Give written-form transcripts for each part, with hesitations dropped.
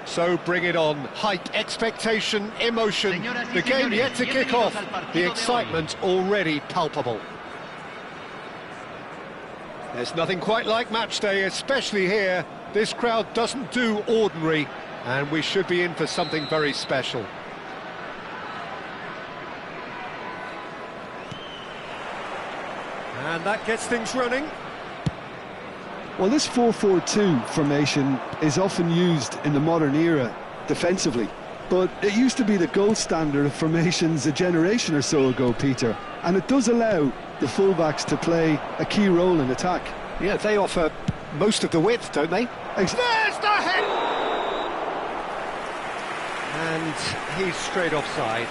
So bring it on. Hype, expectation, emotion. The game yet to kick off. The excitement already palpable. There's nothing quite like match day, especially here. This crowd doesn't do ordinary, and we should be in for something very special. And that gets things running. Well, this 4-4-2 formation is often used in the modern era defensively, but it used to be the gold standard of formations a generation or so ago, Peter, and it does allow the fullbacks to play a key role in attack. Yeah, they offer most of the width, don't they? There's the head! And he's straight offside.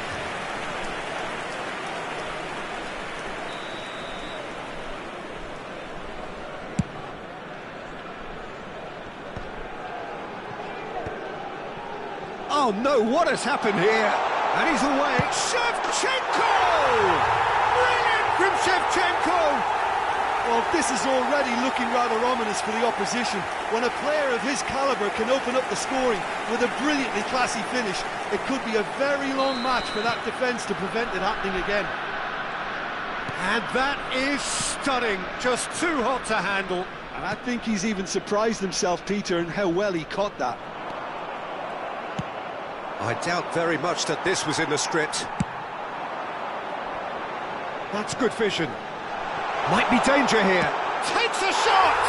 Oh no, what has happened here? And he's away. Shevchenko! Brilliant from Shevchenko! Well, this is already looking rather ominous for the opposition. When a player of his calibre can open up the scoring with a brilliantly classy finish, it could be a very long match for that defence to prevent it happening again. And that is stunning, just too hot to handle. And I think he's even surprised himself, Peter, in how well he caught that. I doubt very much that this was in the script. That's good vision. Might be danger here. Takes a shot!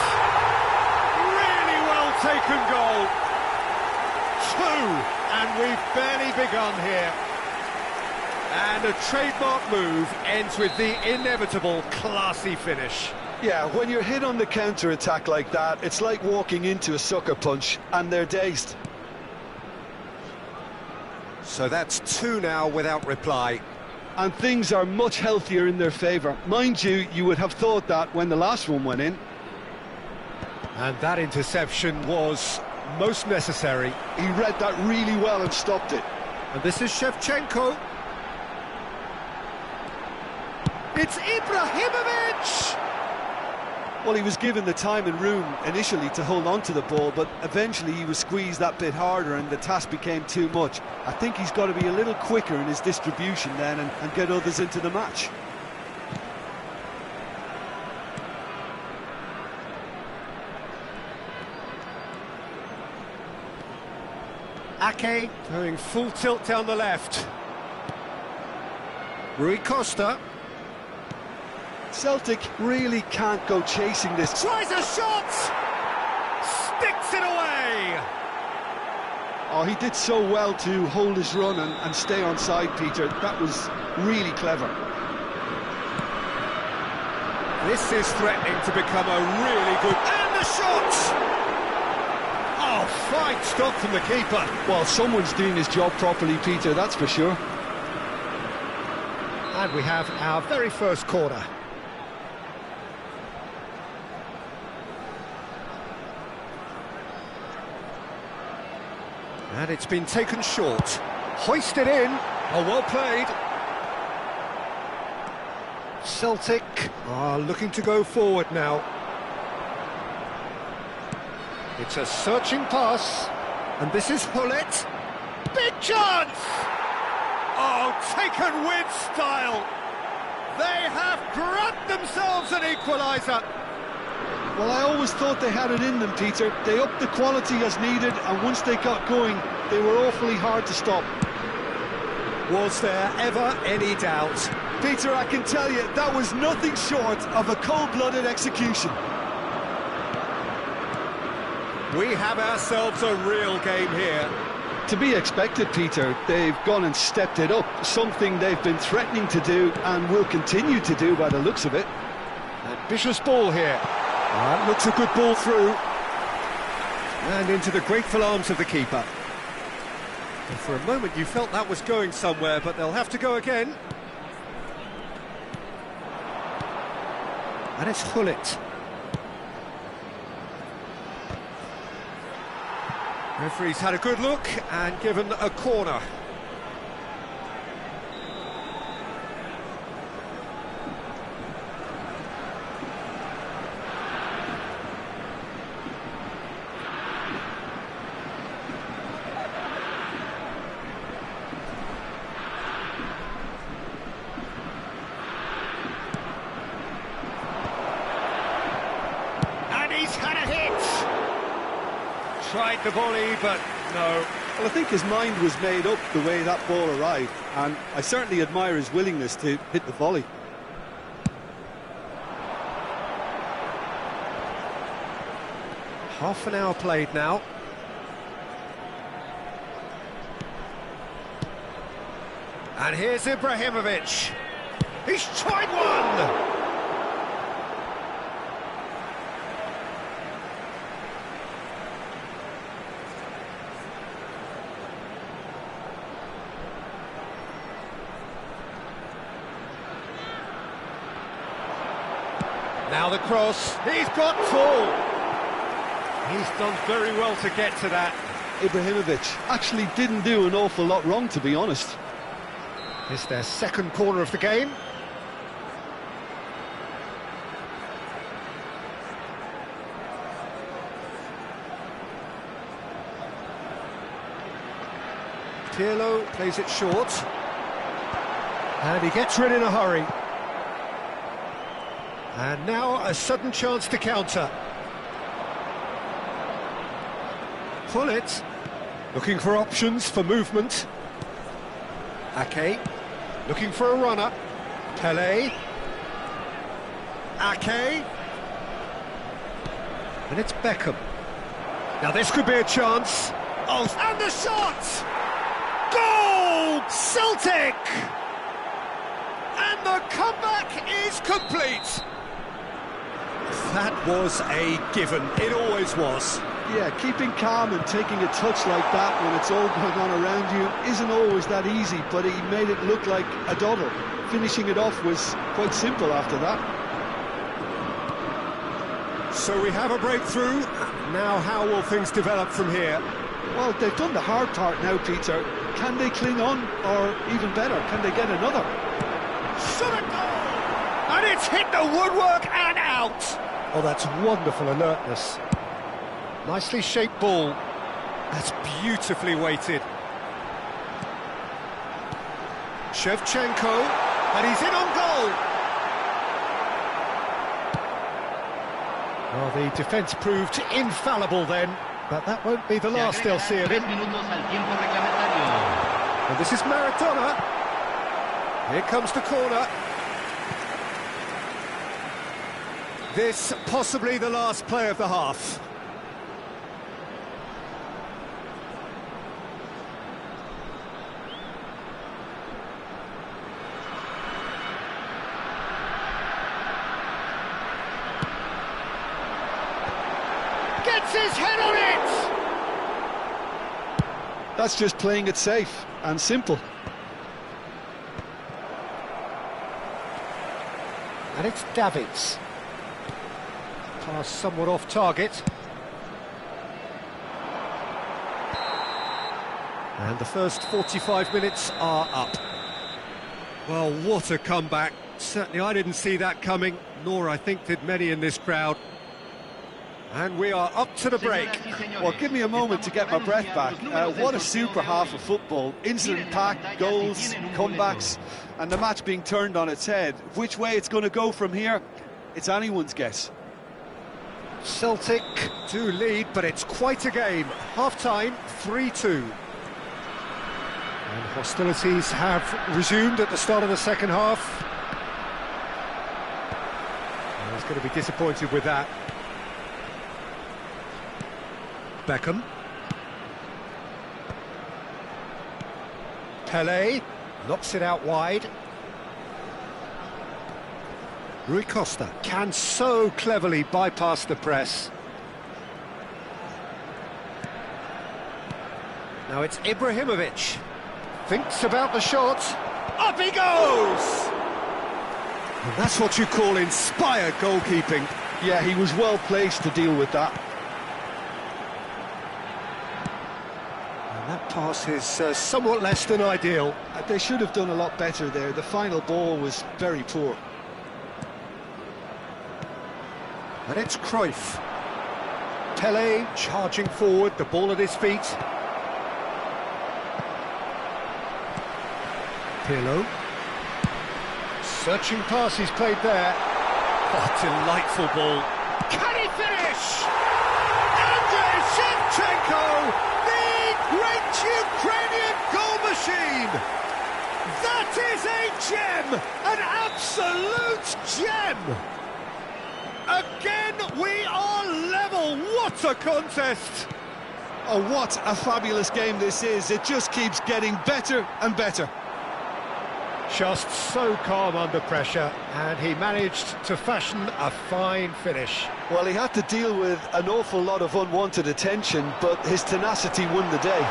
Really well taken goal. 2, and we've barely begun here. And a trademark move ends with the inevitable classy finish. Yeah, when you're hit on the counter-attack like that, it's like walking into a sucker punch, and they're dazed. So that's 2 now without reply. And things are much healthier in their favour. Mind you, you would have thought that when the last one went in. And that interception was most necessary. He read that really well and stopped it. And this is Shevchenko. It's Ibrahimovic! Well, he was given the time and room initially to hold on to the ball, but eventually he was squeezed that bit harder and the task became too much. I think he's got to be a little quicker in his distribution then and get others into the match. Ake going full tilt down the left. Rui Costa. Celtic really can't go chasing this. Tries a shot! Sticks it away! Oh, he did so well to hold his run and stay on side, Peter. That was really clever. This is threatening to become a really good... And the shot! Oh, fine stop from the keeper. Well, someone's doing his job properly, Peter, that's for sure. And we have our very first corner. And it's been taken short. Hoisted in. Oh, well played. Celtic are looking to go forward now. It's a searching pass. And this is Hullet. Big chance! Oh, taken with style. They have grabbed themselves an equaliser. Well, I always thought they had it in them, Peter. They upped the quality as needed, and once they got going, they were awfully hard to stop. Was there ever any doubt? Peter, I can tell you, that was nothing short of a cold-blooded execution. We have ourselves a real game here. To be expected, Peter. They've gone and stepped it up, something they've been threatening to do and will continue to do by the looks of it. Ambitious ball here. That looks a good ball through. And into the grateful arms of the keeper. And for a moment you felt that was going somewhere, but they'll have to go again. And it's Hullet. Referee's had a good look and given a corner. He's had a hit! Tried the volley, but no. Well, I think his mind was made up the way that ball arrived, and I certainly admire his willingness to hit the volley. Half an hour played now. And here's Ibrahimovic. He's tried one! Now the cross, he's got full. He's done very well to get to that. Ibrahimovic actually didn't do an awful lot wrong, to be honest. It's their second corner of the game. Pirlo plays it short. And he gets rid in a hurry. And now a sudden chance to counter. Hullet, looking for options for movement. Ake, looking for a runner. Pelé. Ake. And it's Beckham. Now this could be a chance. Oh, and the shot! Goal! Celtic! And the comeback is complete. That was a given, it always was. Yeah, keeping calm and taking a touch like that when it's all going on around you isn't always that easy, but he made it look like a doddle. Finishing it off was quite simple after that. So we have a breakthrough. Now how will things develop from here? Well, they've done the hard part now, Peter. Can they cling on, or even better, can they get another? Shot a goal! And it's hit the woodwork and out! Oh, that's wonderful alertness. Nicely shaped ball. That's beautifully weighted. Shevchenko, and he's in on goal! Well, the defence proved infallible then, but that won't be the last they'll see of him. And this is Maradona. Here comes the corner. This possibly the last play of the half. Gets his head on it! That's just playing it safe and simple. And it's Davids. Pass somewhat off target. And the first 45 minutes are up. Well, what a comeback. Certainly I didn't see that coming, nor I think did many in this crowd. And we are up to the break. Well, give me a moment to get my breath back. What a super half of football. Incident-packed, goals, comebacks, and the match being turned on its head. Which way it's going to go from here, it's anyone's guess. Celtic do lead, but it's quite a game. Half-time, 3-2. And hostilities have resumed at the start of the second half. And he's going to be disappointed with that. Beckham. Pelé knocks it out wide. Rui Costa can so cleverly bypass the press. Now it's Ibrahimovic. Thinks about the shot. Up he goes! And that's what you call inspired goalkeeping. Yeah, he was well placed to deal with that. And that pass is somewhat less than ideal. They should have done a lot better there. The final ball was very poor. And it's Cruyff. Pele charging forward, the ball at his feet. Pirlo. Searching pass he's played there. Oh, delightful ball. Can he finish? Andrei Shevchenko, the great Ukrainian goal machine. That is a gem, an absolute gem. Again, we are level. What a contest! Oh, what a fabulous game this is. It just keeps getting better and better. Just so calm under pressure, and he managed to fashion a fine finish. Well, he had to deal with an awful lot of unwanted attention, but his tenacity won the day.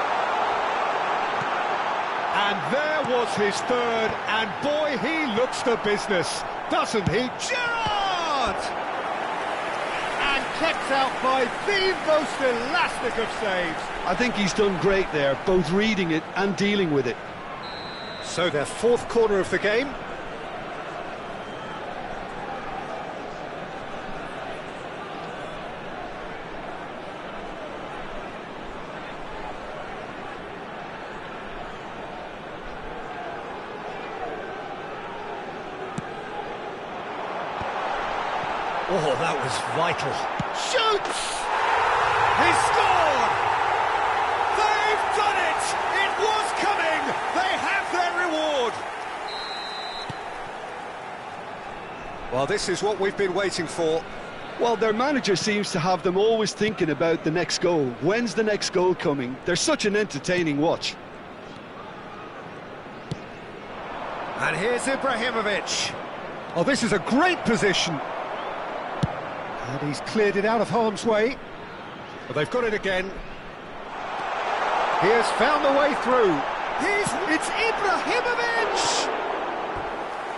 And there was his third, and boy, he looks the business, doesn't he? Gerrard! And kept out by the most elastic of saves. I think he's done great there, both reading it and dealing with it. So their fourth corner of the game. Oh, that was vital. Shoots! He scored! They've done it! It was coming! They have their reward! Well, this is what we've been waiting for. Well, their manager seems to have them always thinking about the next goal. When's the next goal coming? They're such an entertaining watch. And here's Ibrahimovic. Oh, this is a great position. And he's cleared it out of harm's way. But they've got it again. He has found the way through. It's Ibrahimovic!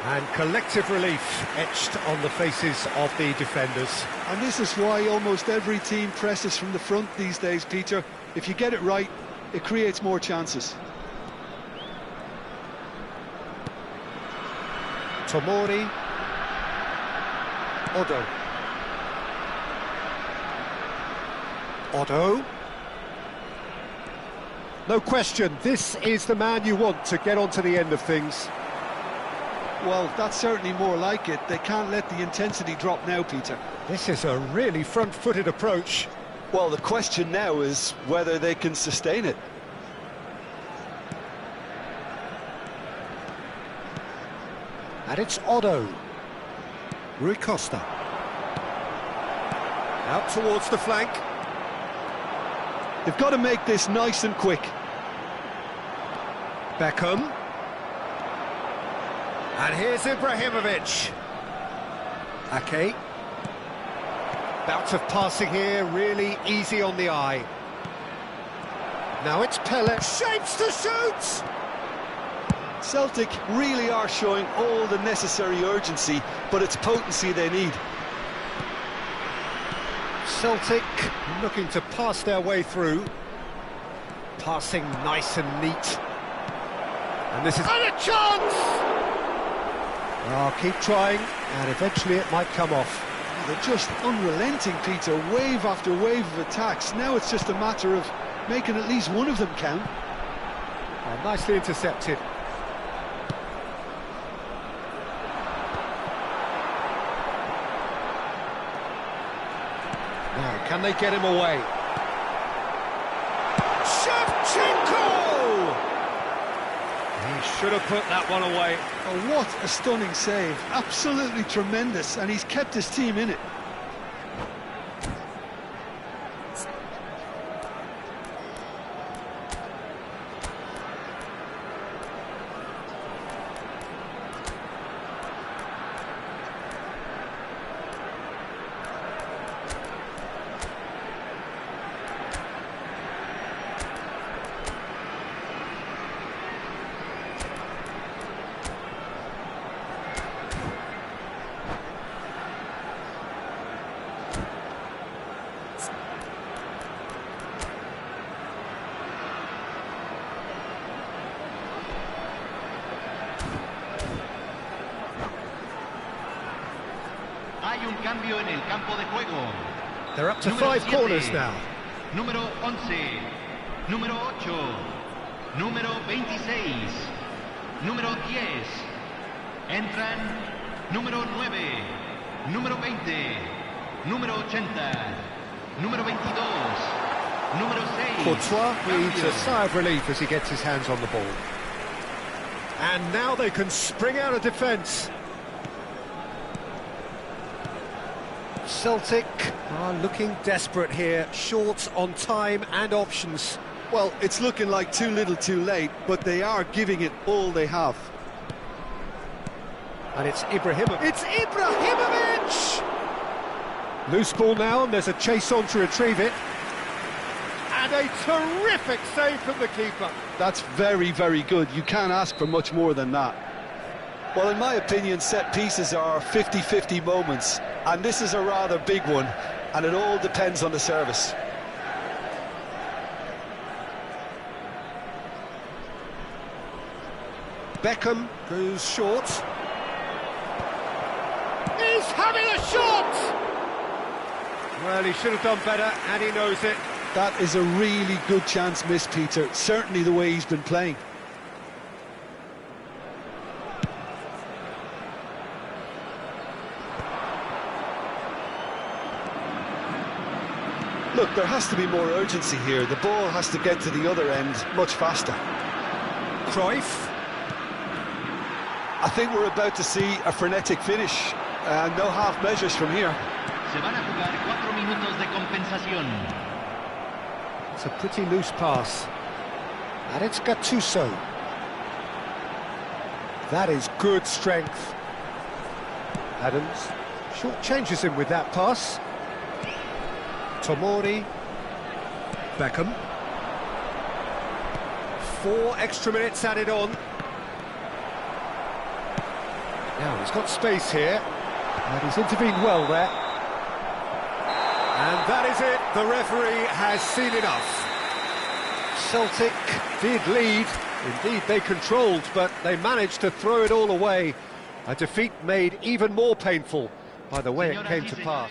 And collective relief etched on the faces of the defenders. And this is why almost every team presses from the front these days, Peter. If you get it right, it creates more chances. Tomori. Odo. Otto. No question, this is the man you want to get onto the end of things. Well, that's certainly more like it. They can't let the intensity drop now, Peter. This is a really front-footed approach. Well, the question now is whether they can sustain it. And it's Otto. Rui Costa. Out towards the flank. They've got to make this nice and quick. Beckham. And here's Ibrahimovic. Ake. Bout of passing here, really easy on the eye. Now it's Pele. Shapes to shoot! Celtic really are showing all the necessary urgency, but it's potency they need. Celtic looking to pass their way through. Passing nice and neat. And this is... And a chance! Oh, keep trying, and eventually it might come off. They're just unrelenting, Peter. Wave after wave of attacks. Now it's just a matter of making at least one of them count. Oh, nicely intercepted. Now, can they get him away? Shevchenko! He should have put that one away. Oh, what a stunning save. Absolutely tremendous, and he's kept his team in it. un cambio en el campo de juego. They're up to Número 5 7, corners now. Número 11, número 8, número 26, número 10. Entran número 9, número 20, número 80, número 22, número 6. Courtois breathes a sigh of relief as he gets his hands on the ball. And now they can spring out of defence. Celtic are looking desperate here, short on time and options. Well, it's looking like too little too late, but they are giving it all they have. And it's Ibrahimovic. It's Ibrahimovic! Loose ball now, and there's a chase on to retrieve it. And a terrific save from the keeper. That's very, very good. You can't ask for much more than that. Well, in my opinion, set pieces are 50-50 moments, and this is a rather big one, and it all depends on the service. Beckham goes short. He's having a shot! Well, he should have done better, and he knows it. That is a really good chance missed, Peter. Certainly the way he's been playing. Look, there has to be more urgency here. The ball has to get to the other end much faster. Cruyff. I think we're about to see a frenetic finish. No half measures from here. Se van a jugar 4 minutos de compensación. It's a pretty loose pass. And it's Gattuso. That is good strength. Adams short changes him with that pass. Tomori. Beckham. 4 extra minutes added on. Now he's got space here. And he's intervened well there. And that is it. The referee has seen enough. Celtic did lead. Indeed, they controlled, but they managed to throw it all away. A defeat made even more painful by the way it came to pass.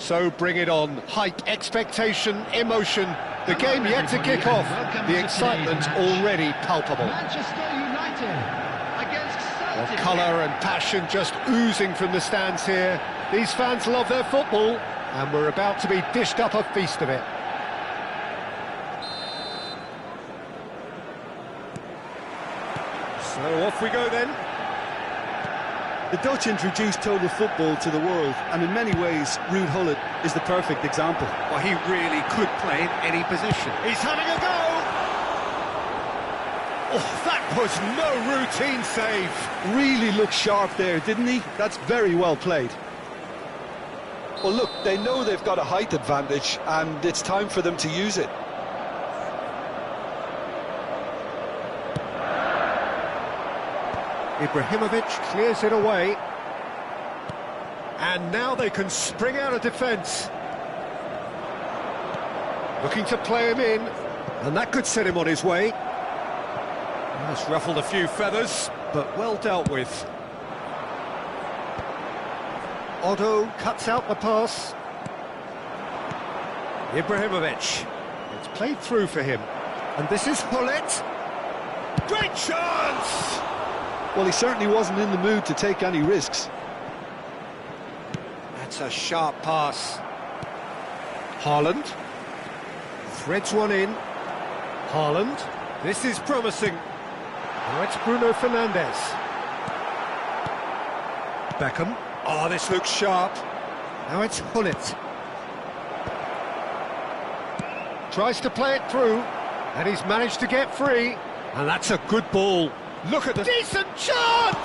So bring it on. Hype, expectation, emotion. The game yet to kick off. The excitement already palpable. Manchester United against Well, Celtic. colour and passion just oozing from the stands here. These fans love their football, and we're about to be dished up a feast of it. So off we go then. The Dutch introduced total football to the world, and in many ways, Ruud Gullit is the perfect example. Well, he really could play in any position. He's having a go! Oh, that was no routine save. Really looked sharp there, didn't he? That's very well played. Well, look, they know they've got a height advantage, and it's time for them to use it. Ibrahimovic clears it away. And now they can spring out of defence. Looking to play him in. And that could set him on his way. That's ruffled a few feathers, but well dealt with. Otto cuts out the pass. Ibrahimovic. It's played through for him. And this is Gullit. Great chance! Well, he certainly wasn't in the mood to take any risks. That's a sharp pass. Haaland. Threads one in. Haaland. This is promising. Now it's Bruno Fernandes. Beckham. Oh, this looks sharp. Now it's Gullit. Tries to play it through. And he's managed to get free. And that's a good ball. Look at the decent chance!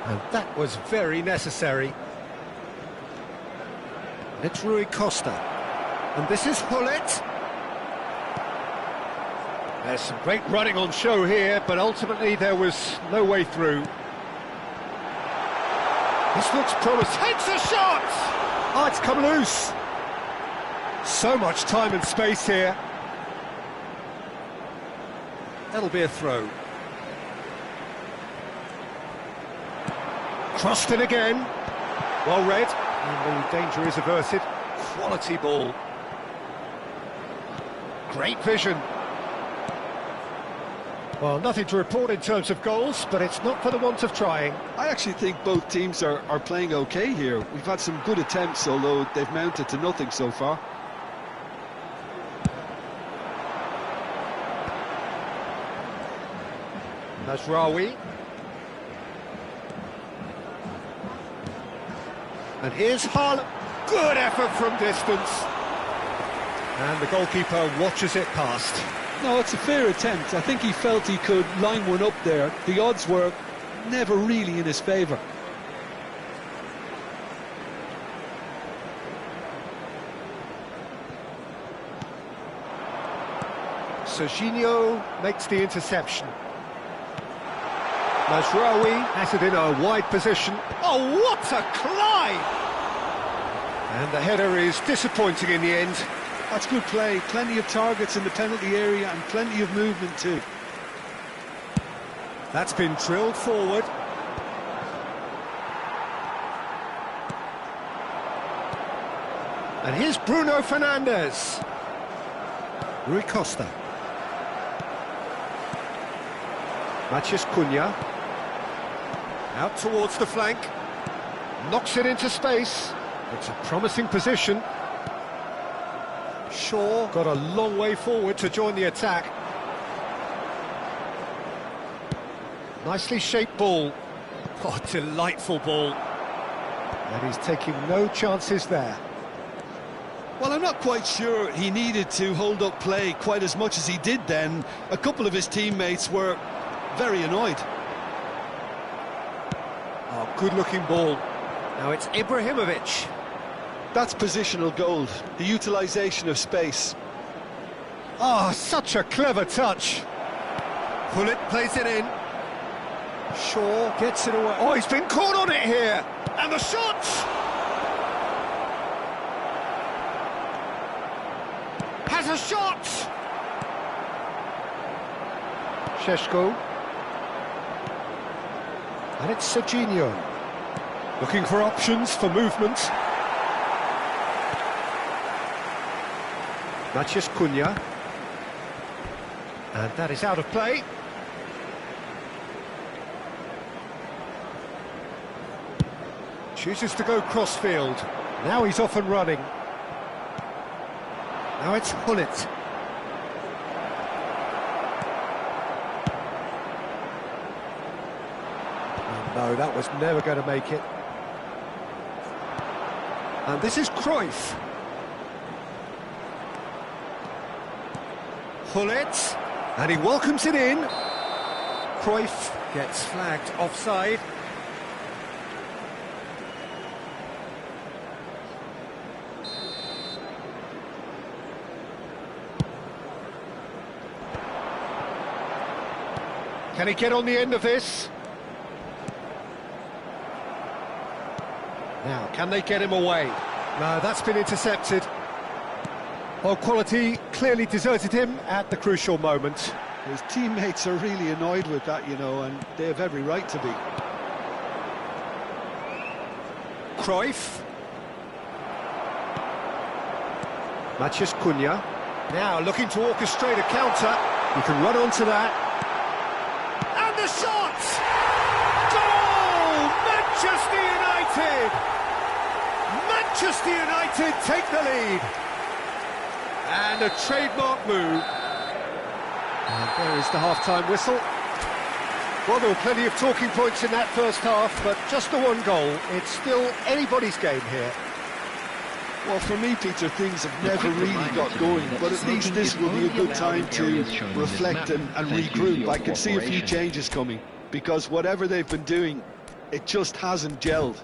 And that was very necessary. And it's Rui Costa. And this is Gullit. There's some great running on show here, but ultimately there was no way through. This looks promising. Takes a shot! Oh, it's come loose. So much time and space here. That'll be a throw. Crossed in again. Well read. And the danger is averted. Quality ball. Great vision. Well, nothing to report in terms of goals, but it's not for the want of trying. I actually think both teams are playing okay here. We've had some good attempts, although they've mounted to nothing so far. Mazraoui. And here's Haaland. Good effort from distance. And the goalkeeper watches it past. No, it's a fair attempt. I think he felt he could line one up there. The odds were never really in his favour. Serginho makes the interception. Mazraoui has it in a wide position. Oh, what a climb! And the header is disappointing in the end. That's good play. Plenty of targets in the penalty area and plenty of movement too. That's been drilled forward. And here's Bruno Fernandes. Rui Costa. Matheus Cunha. Out towards the flank. Knocks it into space. It's a promising position. Shaw got a long way forward to join the attack. Nicely shaped ball. Oh, delightful ball. And he's taking no chances there. Well, I'm not quite sure he needed to hold up play quite as much as he did then. A couple of his teammates were very annoyed. Oh, good-looking ball. Now it's Ibrahimovic. That's positional gold, the utilisation of space. Oh, such a clever touch. Gullit plays it in. Shaw gets it away. Oh, he's been caught on it here. And the shot! Has a shot! Šeško. And it's Serginho. Looking for options for movement. Cunha. And that is out of play. Chooses to go crossfield. Now he's off and running. Now it's Hullet. Oh, no, that was never going to make it. And this is Cruyff. Hullet. And he welcomes it in. Cruyff gets flagged offside. Can he get on the end of this? Now, can they get him away? No, that's been intercepted. Well, quality clearly deserted him at the crucial moment. His teammates are really annoyed with that, you know, and they have every right to be. Cruyff. Cunha. Now looking to orchestrate a counter. You can run onto that. And the shot! Goal! Manchester United! Manchester United take the lead. And a trademark move. And there is the half-time whistle. Well, there were plenty of talking points in that first half, but just the one goal. It's still anybody's game here. Well, for me, Peter, things have never really got going, but at least this will be a good time to reflect and regroup. I can see a few changes coming, because whatever they've been doing, it just hasn't gelled.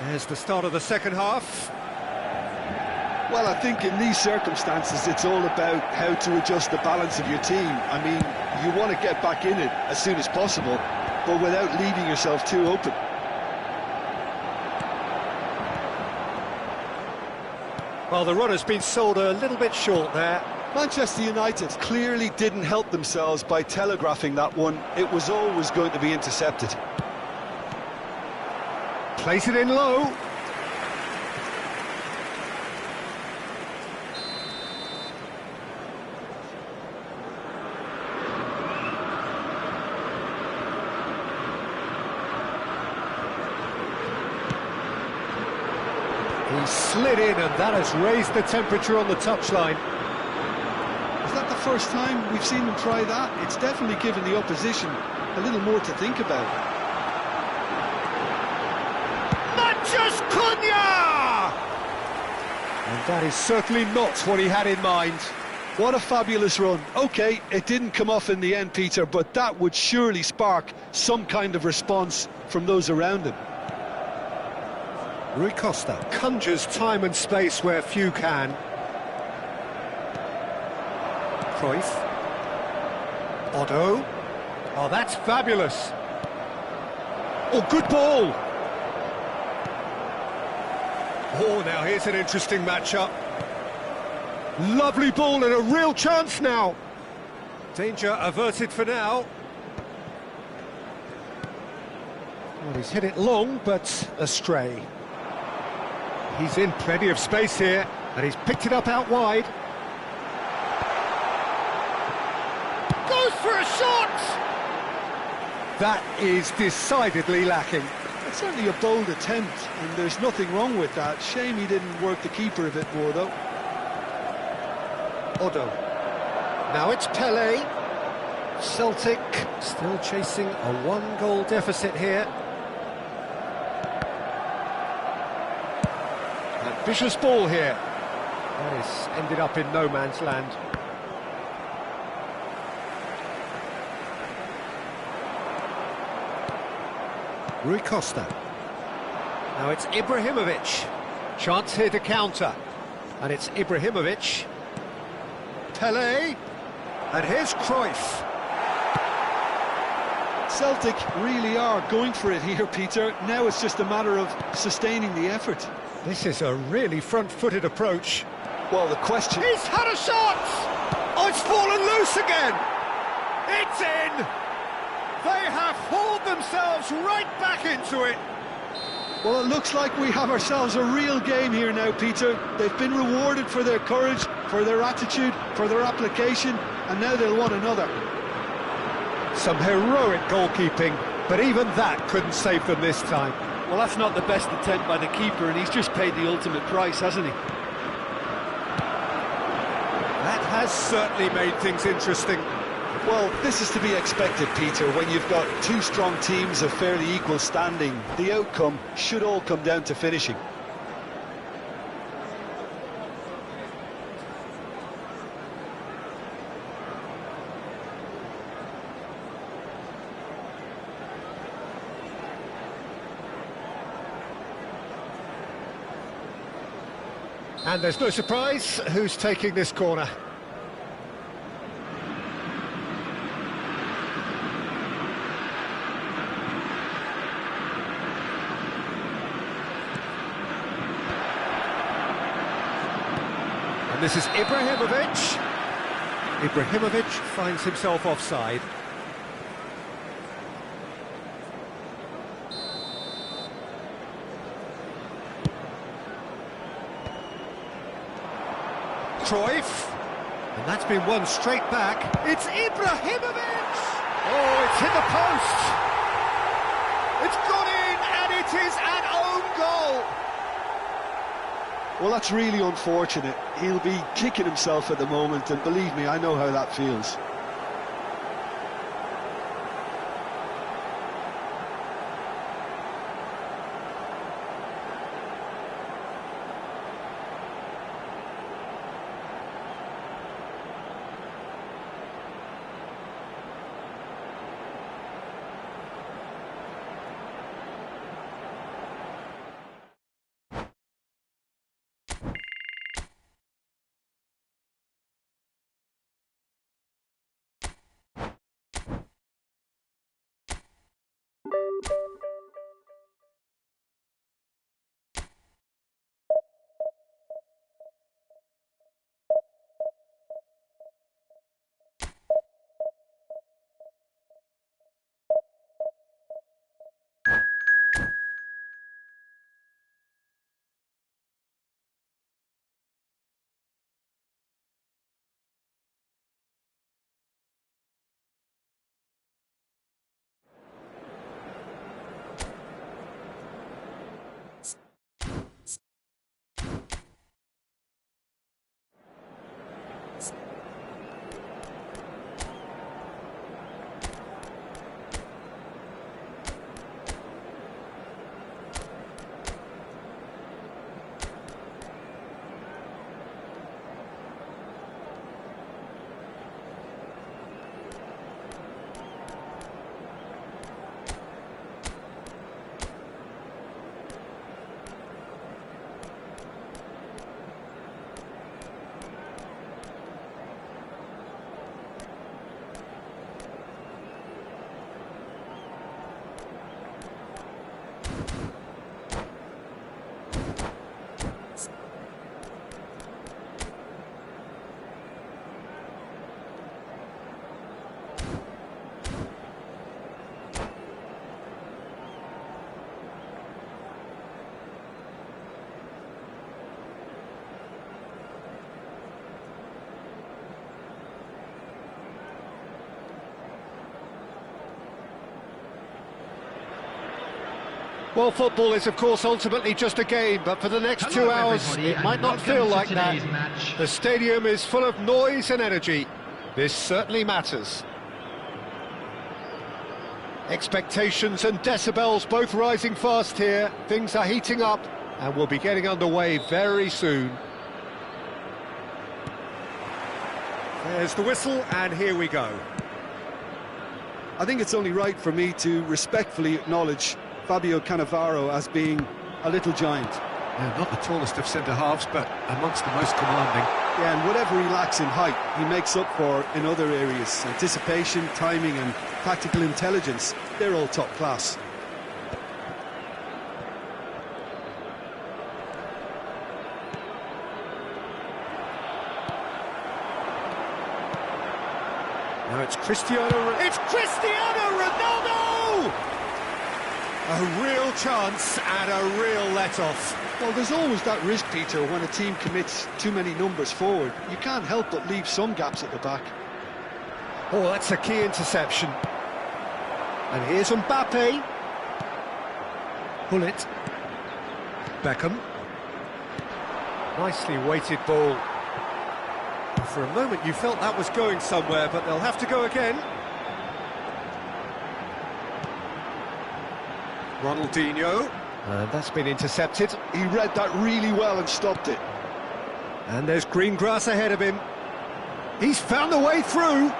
There's the start of the second half. Well, I think in these circumstances, it's all about how to adjust the balance of your team. I mean, you want to get back in it as soon as possible, but without leaving yourself too open. Well, the run has been sold a little bit short there. Manchester United clearly didn't help themselves by telegraphing that one. It was always going to be intercepted. Place it in low. He slid in, and that has raised the temperature on the touchline. Is that the first time we've seen them try that? It's definitely given the opposition a little more to think about. Cunha! And that is certainly not what he had in mind. What a fabulous run. OK, it didn't come off in the end, Peter, but that would surely spark some kind of response from those around him. Rui Costa conjures time and space where few can. Cruyff. Otto. Oh, that's fabulous. Oh, good ball. Oh, now here's an interesting matchup. Lovely ball and a real chance now. Danger averted for now. Well, he's hit it long, but astray. He's in plenty of space here, and he's picked it up out wide. Goes for a shot! That is decidedly lacking. It's certainly a bold attempt, and there's nothing wrong with that. Shame he didn't work the keeper a bit more, though. Otto. Now it's Pele. Celtic still chasing a one-goal deficit here. And Vicious ball here. That is ended up in no man's land. Rui Costa. Now it's Ibrahimovic. Chance here to counter. And it's Ibrahimovic. Pelé. And here's Cruyff. Celtic really are going for it here, Peter. Now it's just a matter of sustaining the effort. This is a really front-footed approach. Well, the question... He's had a shot! Oh, it's fallen loose again! It's in! They have hauled themselves right back into it. Well, it looks like we have ourselves a real game here now, Peter. They've been rewarded for their courage, for their attitude, for their application, and now they'll want another. Some heroic goalkeeping, but even that couldn't save them this time. Well, that's not the best attempt by the keeper, and he's just paid the ultimate price, hasn't he? That has certainly made things interesting. Well, this is to be expected, Peter. When you've got two strong teams of fairly equal standing, the outcome should all come down to finishing. And there's no surprise who's taking this corner. And this is Ibrahimovic. Ibrahimovic finds himself offside. Cruyff, and that's been won straight back. It's Ibrahimovic! Oh, it's hit the post! It's gone in, and it is an own goal! Well, that's really unfortunate. He'll be kicking himself at the moment, and believe me, I know how that feels. Well, football is, of course, ultimately just a game, but for the next 2 hours, it might not feel like that. The stadium is full of noise and energy. This certainly matters. Expectations and decibels both rising fast here. Things are heating up. And we'll be getting underway very soon. There's the whistle, and here we go. I think it's only right for me to respectfully acknowledge Fabio Cannavaro as being a little giant. Yeah, not the tallest of centre-halves, but amongst the most commanding. Yeah, and whatever he lacks in height, he makes up for in other areas. Anticipation, timing and tactical intelligence, they're all top class. Now it's Cristiano Ronaldo! A real chance and a real let-off. Well, there's always that risk, Peter, when a team commits too many numbers forward. You can't help but leave some gaps at the back. Oh, that's a key interception. And here's Mbappe. Pull it. Beckham. Nicely weighted ball. For a moment you felt that was going somewhere, but they'll have to go again. Ronaldinho. And that's been intercepted. He read that really well and stopped it. And there's green grass ahead of him. He's found a way through.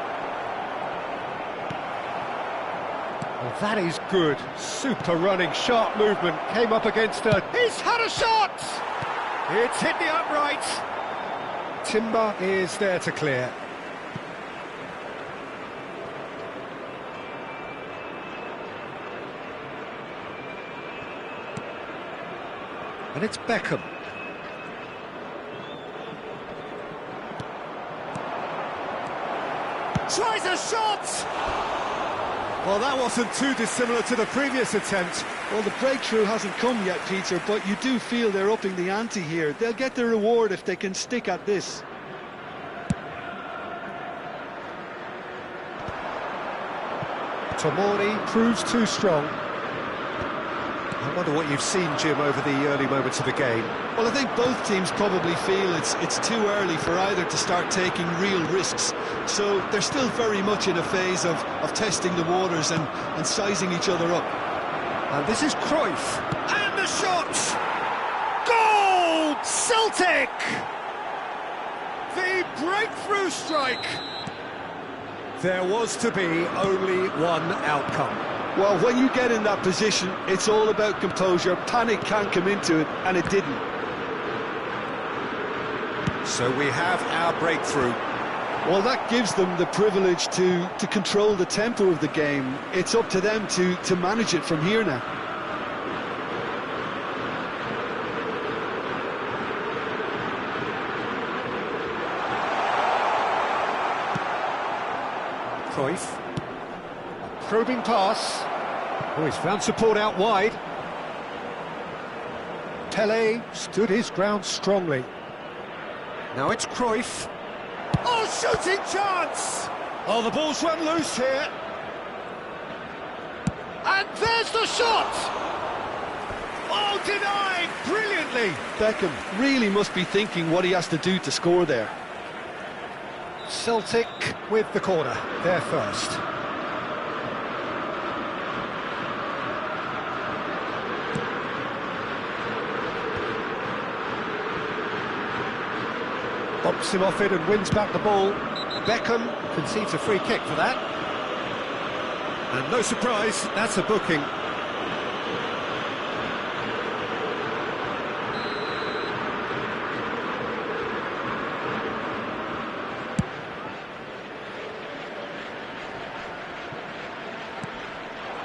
Well, that is good. Super running, sharp movement. Came up against her. He's had a shot! It's hit the upright. Timber is there to clear. And it's Beckham. Tries a shot! Well, that wasn't too dissimilar to the previous attempt. Well, the breakthrough hasn't come yet, Peter, but you do feel they're upping the ante here. They'll get their reward if they can stick at this. Tomori proves too strong. I wonder what you've seen, Jim, over the early moments of the game. Well, I think both teams probably feel it's too early for either to start taking real risks. So they're still very much in a phase of testing the waters and sizing each other up. And this is Cruyff. And the shot! Goal! Celtic! The breakthrough strike! There was to be only one outcome. Well, when you get in that position, it's all about composure. Panic can't come into it, and it didn't. So we have our breakthrough. Well, that gives them the privilege to control the tempo of the game. It's up to them to manage it from here now. Cruyff. Probing pass. Oh, he's found support out wide. Pelé stood his ground strongly. Now it's Cruyff. Oh, shooting chance! Oh, the ball's run loose here. And there's the shot! Oh, denied brilliantly. Beckham really must be thinking what he has to do to score there. Celtic with the corner, there first. Bumps him off it and wins back the ball. Beckham concedes a free kick for that. And no surprise, that's a booking.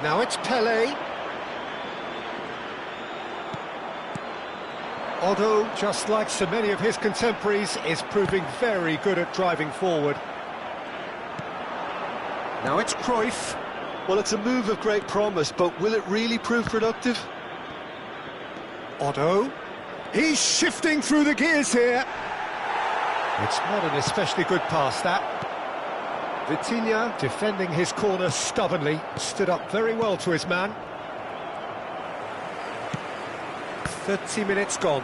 Now it's Pelé. Otto, just like so many of his contemporaries, is proving very good at driving forward. Now it's Cruyff. Well, it's a move of great promise, but will it really prove productive? Otto. He's shifting through the gears here. It's not an especially good pass, that. Vitinha, defending his corner stubbornly, stood up very well to his man. 30 minutes gone.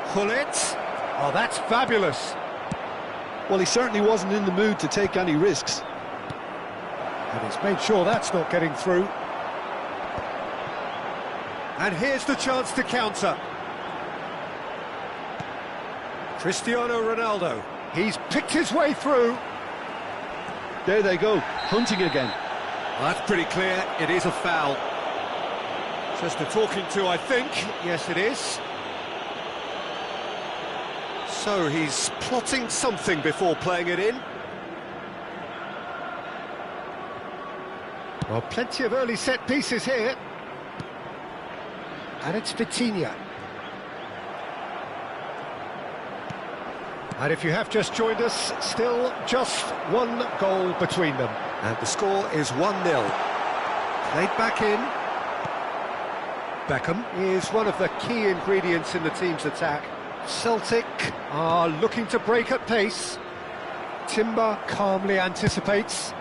Pull it. Oh, that's fabulous. Well, he certainly wasn't in the mood to take any risks. And he's made sure that's not getting through. And here's the chance to counter. Cristiano Ronaldo. He's picked his way through. There they go, hunting again. Well, that's pretty clear. It is a foul. Just a talking to, I think. Yes, it is. So he's plotting something before playing it in. Well, plenty of early set pieces here. And it's Vitinha. And if you have just joined us, still just one goal between them. And the score is 1-0. Played back in. Beckham is one of the key ingredients in the team's attack. Celtic are looking to break at pace. Timber calmly anticipates.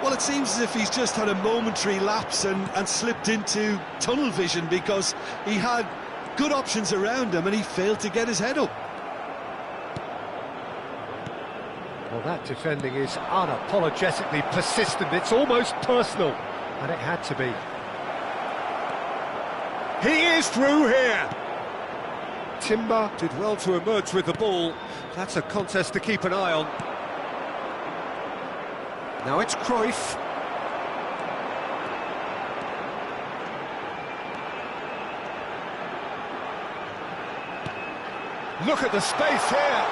Well, it seems as if he's just had a momentary lapse and slipped into tunnel vision, because he had good options around him and he failed to get his head up. Well, that defending is unapologetically persistent. It's almost personal, and it had to be. He is through here. Timber did well to emerge with the ball. That's a contest to keep an eye on. Now it's Cruyff. Look at the space here.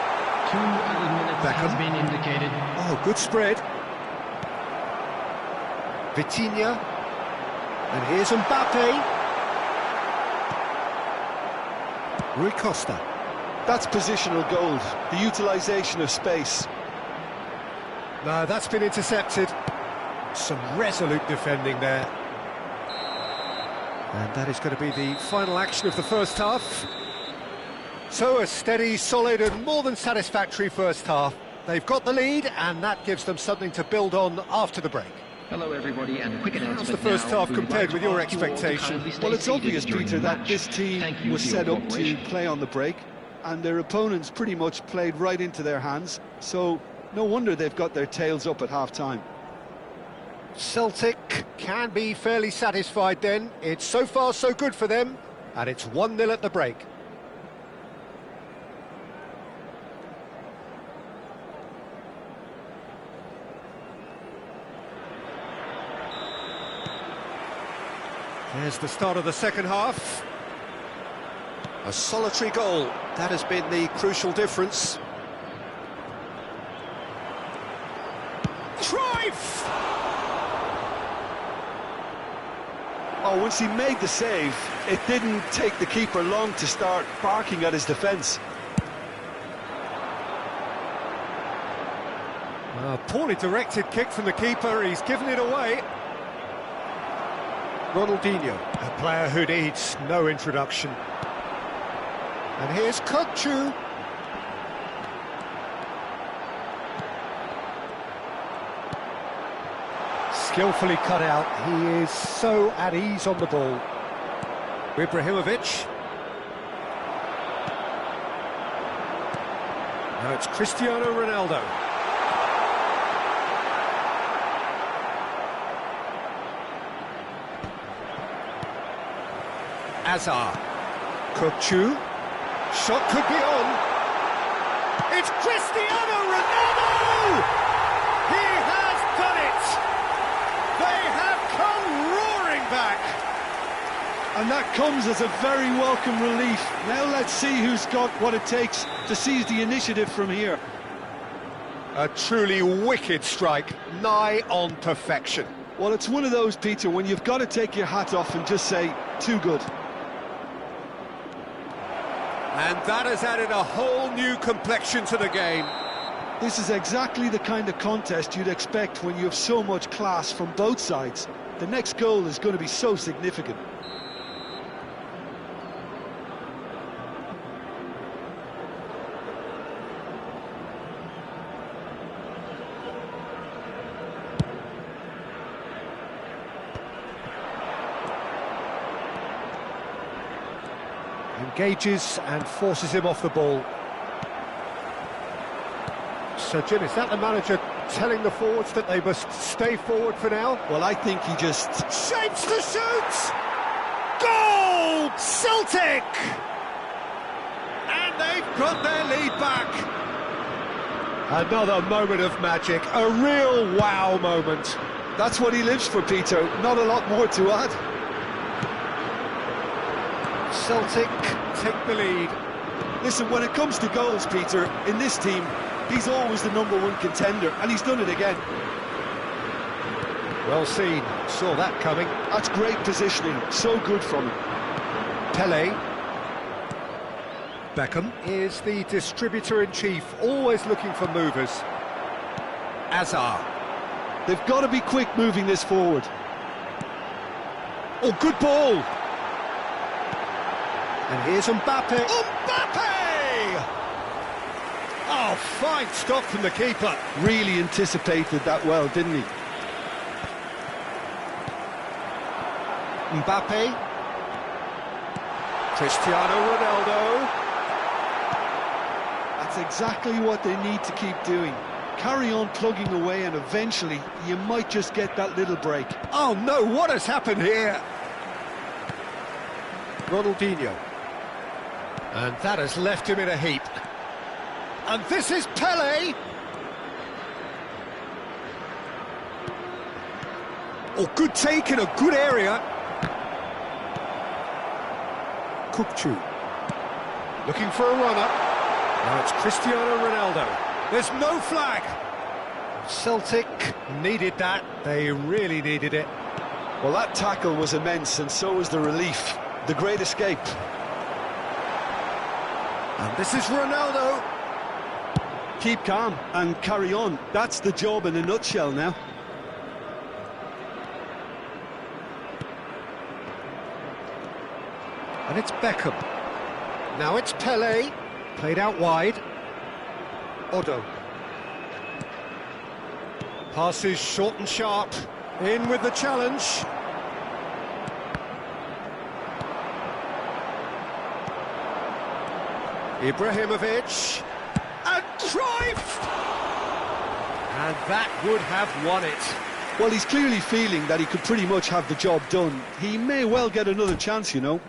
2 added minutes Beckham. has been indicated. Oh, good spread. Vitinha. And here's Mbappe. Rui Costa. That's positional gold, the utilisation of space. No, that's been intercepted. Some resolute defending there. And that is going to be the final action of the first half. So a steady, solid and more than satisfactory first half. They've got the lead, and that gives them something to build on after the break. Hello everybody, and a quick announcement. How's the first now. half We would compared like with to your ask you all to expectation? kindly stay Well, it's seated obvious, during Peter, the that match. this team Thank you was for your set up to cooperation. play on the break, and their opponents pretty much played right into their hands, so no wonder they've got their tails up at half-time. Celtic can be fairly satisfied then. It's so far so good for them, and it's 1-0 at the break. There's the start of the second half. A solitary goal, that has been the crucial difference. Cruyff! Oh, once he made the save, it didn't take the keeper long to start barking at his defence. A poorly directed kick from the keeper, he's given it away. Ronaldinho, a player who needs no introduction. And here's Kukçu. Skillfully cut out, he is so at ease on the ball. Ibrahimovic. Now it's Cristiano Ronaldo. Azar. Kukçu. Shot could be on. It's Cristiano Ronaldo! He has done it! They have come roaring back! And that comes as a very welcome relief. Now let's see who's got what it takes to seize the initiative from here. A truly wicked strike, nigh on perfection. Well, it's one of those, Peter, when you've got to take your hat off and just say, too good. And that has added a whole new complexion to the game. This is exactly the kind of contest you'd expect when you have so much class from both sides. The next goal is going to be so significant. Engages and forces him off the ball. So, Jim, is that the manager telling the forwards that they must stay forward for now? Well, I think he just... Shapes to shoot! Goal! Celtic! And they've got their lead back. Another moment of magic, a real wow moment. That's what he lives for, Peter. Not a lot more to add. Celtic take the lead. Listen, when it comes to goals, Peter, in this team, he's always the #1 contender, and he's done it again. Well seen, saw that coming. That's great positioning, so good from him. Pele. Beckham is the distributor-in-chief, always looking for movers. Azar. They've got to be quick moving this forward. Oh, good ball! And here's Mbappe. Mbappe! Oh, fine stop from the keeper. Really anticipated that well, didn't he? Mbappe. Cristiano Ronaldo. That's exactly what they need to keep doing. Carry on plugging away, and eventually you might just get that little break. Oh no, what has happened here? Ronaldinho. And that has left him in a heap. And this is Pele. Oh, good take in a good area. Kupchu. Looking for a runner. Now it's Cristiano Ronaldo. There's no flag. Celtic needed that. They really needed it. Well, that tackle was immense, and so was the relief. The great escape. And this is Ronaldo. Keep calm and carry on. That's the job in a nutshell now. And it's Beckham. Now it's Pele. Played out wide. Odo. Passes short and sharp. In with the challenge. Ibrahimovic. And Cruyff! And that would have won it. Well, he's clearly feeling that he could pretty much have the job done. He may well get another chance, you know.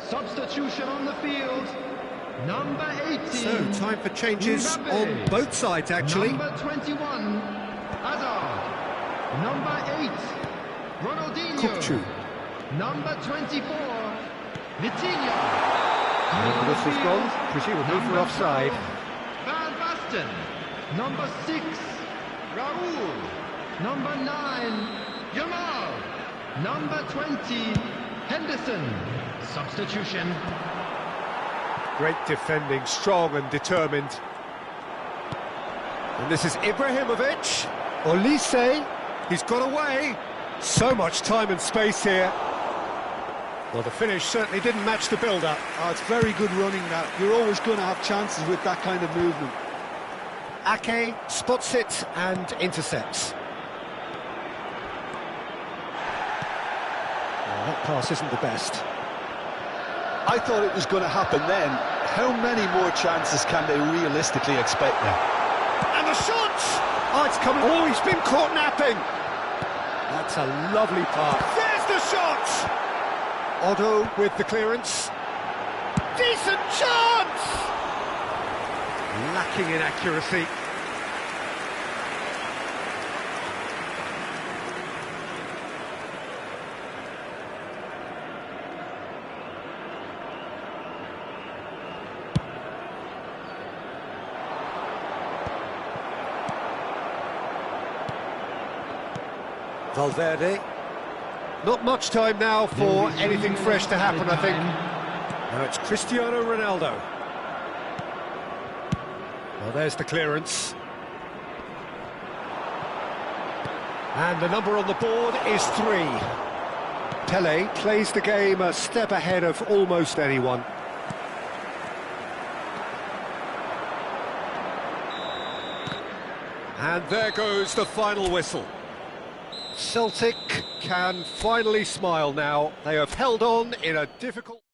Substitution on the field. Number 18. So, time for changes Mbappe. on both sides, actually. Number 21. Hazard. Number 8. Ronaldinho. Kupchu. Number 24. Vitinha. And this has gone, presumably for offside. Van Basten. Number 6. Raul. Number 9. Jamal. Number 20. Henderson. Substitution. Great defending, strong and determined. And this is Ibrahimovic. Olise. He's got away. So much time and space here. Well, the finish certainly didn't match the build-up. Oh, it's very good running that. You're always going to have chances with that kind of movement. Ake spots it and intercepts. Well, that pass isn't the best. I thought it was going to happen then. How many more chances can they realistically expect now? And the shot! Oh, it's coming. Oh, he's been caught napping. That's a lovely pass. There's the shot! Otto with the clearance. Decent chance! Lacking in accuracy. Valverde. Not much time now for anything fresh to happen, I think. Now it's Cristiano Ronaldo. Well, there's the clearance. And the number on the board is 3. Pelé plays the game a step ahead of almost anyone. And there goes the final whistle. Celtic can finally smile now. They have held on in a difficult...